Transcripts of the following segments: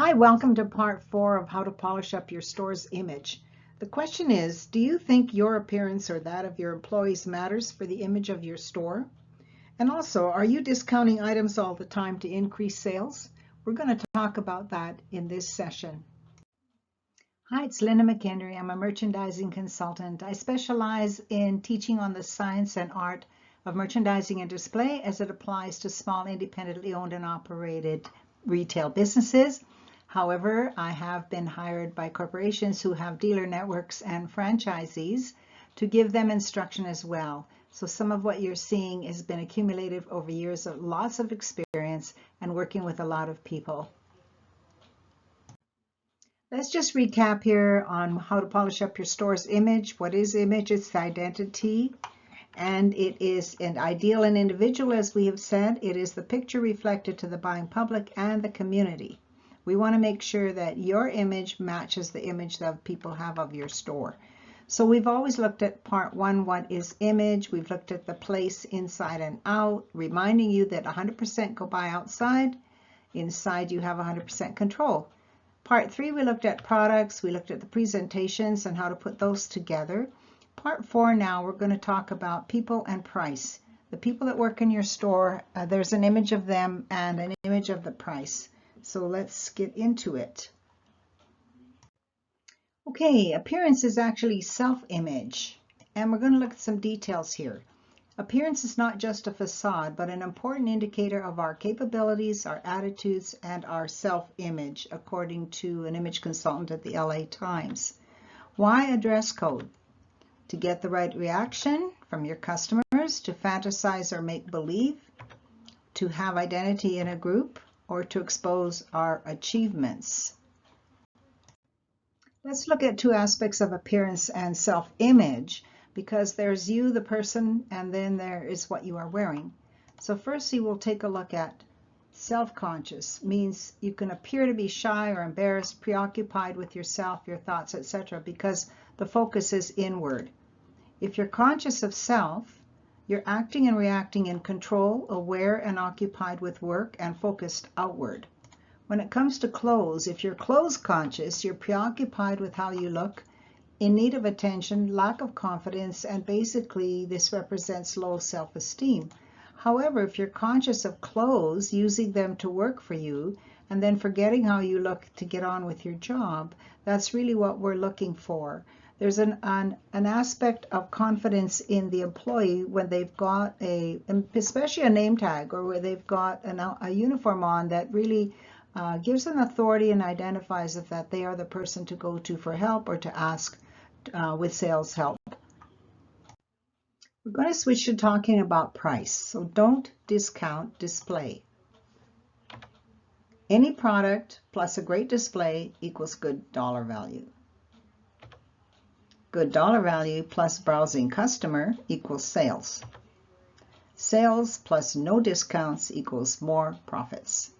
Hi, welcome to part 4 of how to polish up your store's image. The question is, do you think your appearance or that of your employees matters for the image of your store? And also, are you discounting items all the time to increase sales? We're going to talk about that in this session. Hi, it's Linda McHenry. I'm a merchandising consultant. I specialize in teaching on the science and art of merchandising and display as it applies to small, independently owned and operated retail businesses. However, I have been hired by corporations who have dealer networks and franchisees to give them instruction as well. So some of what you're seeing has been accumulated over years of lots of experience and working with a lot of people. Let's just recap here on how to polish up your store's image. What is image? It's the identity, and it is an ideal and individual, as we have said. It is the picture reflected to the buying public and the community. We want to make sure that your image matches the image that people have of your store. So we've always looked at part 1, what is image? We've looked at the place inside and out, reminding you that 100% go by outside. Inside you have 100% control. Part 3, we looked at products, we looked at the presentations and how to put those together. Part 4 now, we're going to talk about people and price. The people that work in your store, there's an image of them and an image of the price. So let's get into it. Okay, appearance is actually self-image, and we're going to look at some details here. Appearance is not just a facade, but an important indicator of our capabilities, our attitudes, and our self-image, according to an image consultant at the LA Times. Why a dress code? To get the right reaction from your customers, to fantasize or make believe, to have identity in a group, or to expose our achievements. Let's look at two aspects of appearance and self-image, because there's you, the person, and then there is what you are wearing. So firstly, we'll take a look at self-conscious. Means you can appear to be shy or embarrassed, preoccupied with yourself, your thoughts, etc., because the focus is inward. If you're conscious of self, you're acting and reacting in control, aware and occupied with work, and focused outward. When it comes to clothes, if you're clothes conscious, you're preoccupied with how you look, in need of attention, lack of confidence, and basically this represents low self-esteem. However, if you're conscious of clothes, using them to work for you, and then forgetting how you look to get on with your job, that's really what we're looking for. There's an aspect of confidence in the employee when they've got especially a name tag, or where they've got a uniform on that really gives them authority and identifies that they are the person to go to for help or to ask with sales help. We're going to switch to talking about price. So don't discount display. Any product plus a great display equals good dollar value. Good dollar value plus browsing customer equals sales. Sales plus no discounts equals more profits.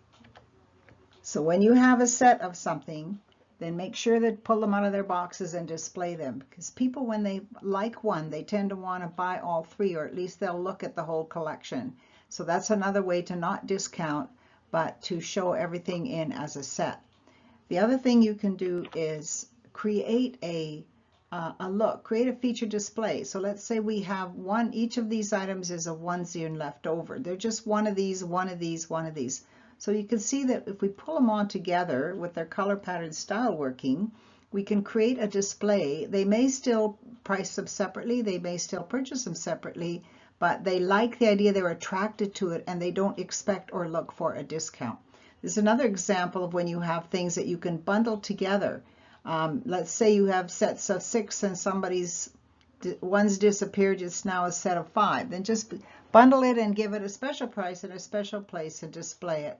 So when you have a set of something, then make sure that pull them out of their boxes and display them, because people, when they like one, they tend to want to buy all 3, or at least they'll look at the whole collection. So that's another way to not discount, but to show everything in as a set. The other thing you can do is create a look, create a featured display. So let's say we have one, each of these items is a onesie and left over. They're just one of these, one of these, one of these. So you can see that if we pull them all together with their color pattern style working, we can create a display. They may still price them separately, they may still purchase them separately, but they like the idea, they're attracted to it, and they don't expect or look for a discount. There's another example of when you have things that you can bundle together. Let's say you have sets of 6 and one's disappeared, it's now a set of 5. Then just bundle it and give it a special price at a special place and display it,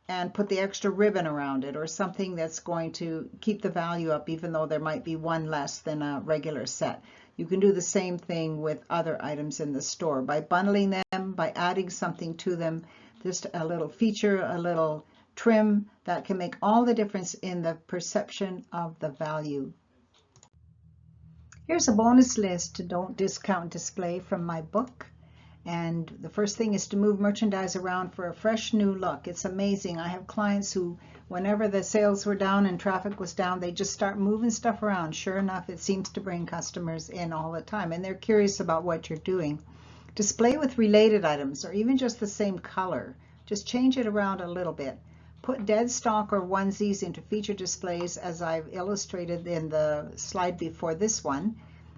and put the extra ribbon around it or something that's going to keep the value up, even though there might be one less than a regular set. You can do the same thing with other items in the store by bundling them, by adding something to them, just a little feature, a little trim that can make all the difference in the perception of the value. Here's a bonus list to Don't Discount Display from my book. And the first thing is to move merchandise around for a fresh new look. It's amazing. I have clients who, whenever the sales were down and traffic was down, they just start moving stuff around. Sure enough, it seems to bring customers in all the time, and they're curious about what you're doing. Display with related items, or even just the same color. Just change it around a little bit. Put dead stock or onesies into feature displays, as I've illustrated in the slide before this one.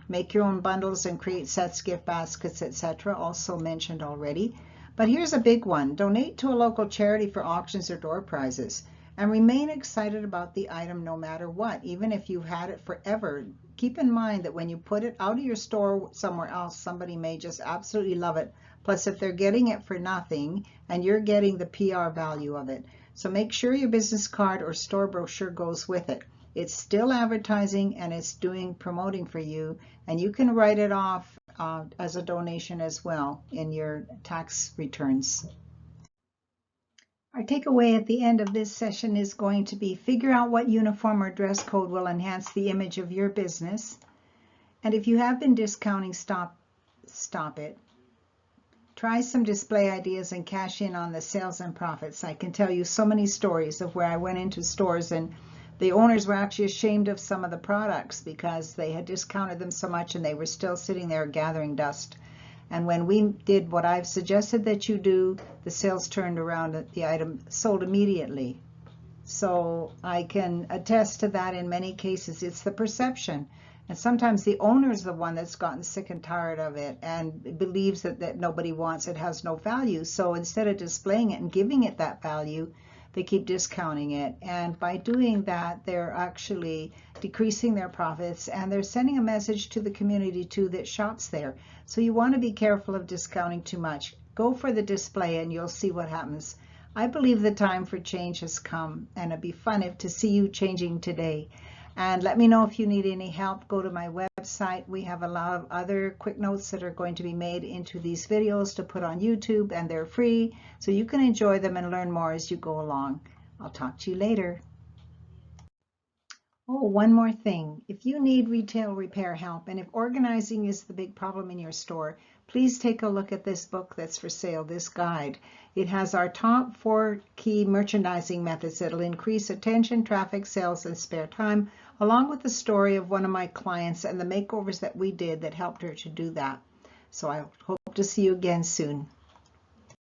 Make your own bundles and create sets, gift baskets, etc. Also mentioned already. But here's a big one. Donate to a local charity for auctions or door prizes. And remain excited about the item no matter what, even if you've had it forever. Keep in mind that when you put it out of your store somewhere else, somebody may just absolutely love it. Plus, if they're getting it for nothing and you're getting the PR value of it. So make sure your business card or store brochure goes with it. It's still advertising and it's doing promoting for you, and you can write it off as a donation as well in your tax returns. Our takeaway at the end of this session is going to be figure out what uniform or dress code will enhance the image of your business. And if you have been discounting, stop it. Try some display ideas and cash in on the sales and profits. I can tell you so many stories of where I went into stores and the owners were actually ashamed of some of the products because they had discounted them so much and they were still sitting there gathering dust. And when we did what I've suggested that you do, the sales turned around, the item sold immediately. So I can attest to that in many cases. It's the perception. And sometimes the owner is the one that's gotten sick and tired of it and believes that nobody wants it, has no value. So instead of displaying it and giving it that value, they keep discounting it. And by doing that, they're actually decreasing their profits, and they're sending a message to the community too that shops there. So you want to be careful of discounting too much. Go for the display and you'll see what happens. I believe the time for change has come, and it'd be fun to see you changing today. And let me know if you need any help. Go to my website. We have a lot of other quick notes that are going to be made into these videos to put on YouTube, and they're free, so you can enjoy them and learn more as you go along. I'll talk to you later. Oh, one more thing. If you need retail repair help, and if organizing is the big problem in your store, please take a look at this book that's for sale, this guide. It has our top 4 key merchandising methods that'll increase attention, traffic, sales, and spare time, along with the story of one of my clients and the makeovers that we did that helped her to do that. So I hope to see you again soon.